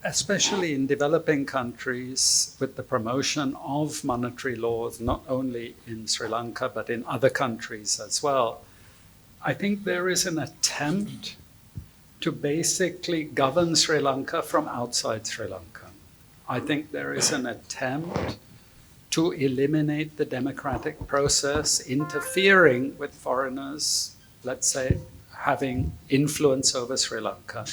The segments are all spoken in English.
especially in developing countries, with the promotion of monetary laws, not only in Sri Lanka, but in other countries as well, I think there is an attempt to basically govern Sri Lanka from outside Sri Lanka. I think there is an attempt to eliminate the democratic process, interfering with foreigners, let's say, having influence over Sri Lanka.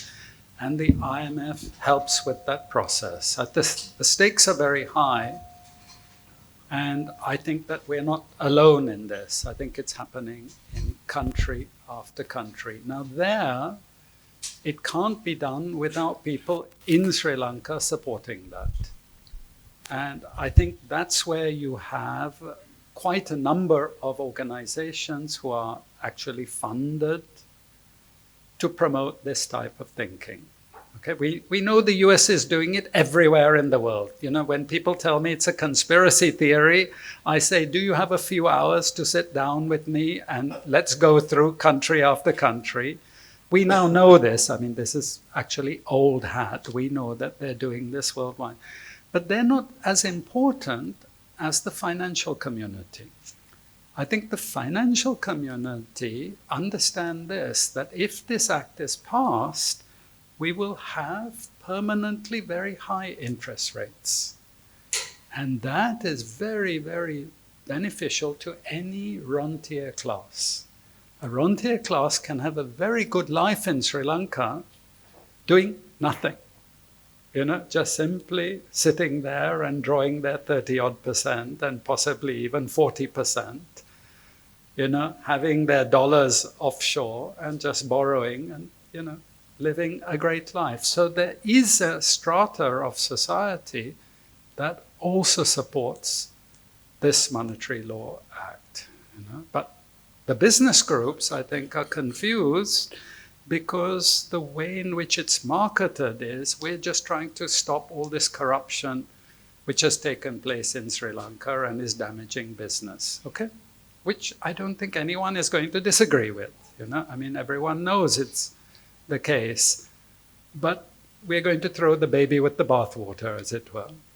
And the IMF helps with that process. The stakes are very high, and I think that we're not alone in this. I think it's happening in country after country. Now there, it can't be done without people in Sri Lanka supporting that. And I think that's where you have quite a number of organizations who are actually funded to promote this type of thinking. Okay, we know the US is doing it everywhere in the world. You know, when people tell me it's a conspiracy theory, I say, do you have a few hours to sit down with me and let's go through country after country? We now know this. I mean, this is actually old hat. We know that they're doing this worldwide. But they're not as important as the financial community. I think the financial community understand this, that if this act is passed, we will have permanently very high interest rates. And that is very, very beneficial to any rentier class. A rentier class can have a very good life in Sri Lanka doing nothing. You know, just simply sitting there and drawing their 30-odd% and possibly even 40%. You know, having their dollars offshore and just borrowing and, you know, living a great life. So there is a strata of society that also supports this monetary law act. You know? But the business groups, I think, are confused because the way in which it's marketed is we're just trying to stop all this corruption which has taken place in Sri Lanka and is damaging business, okay? Which I don't think anyone is going to disagree with, you know? I mean, everyone knows it's the case, but we're going to throw the baby with the bathwater, as it were.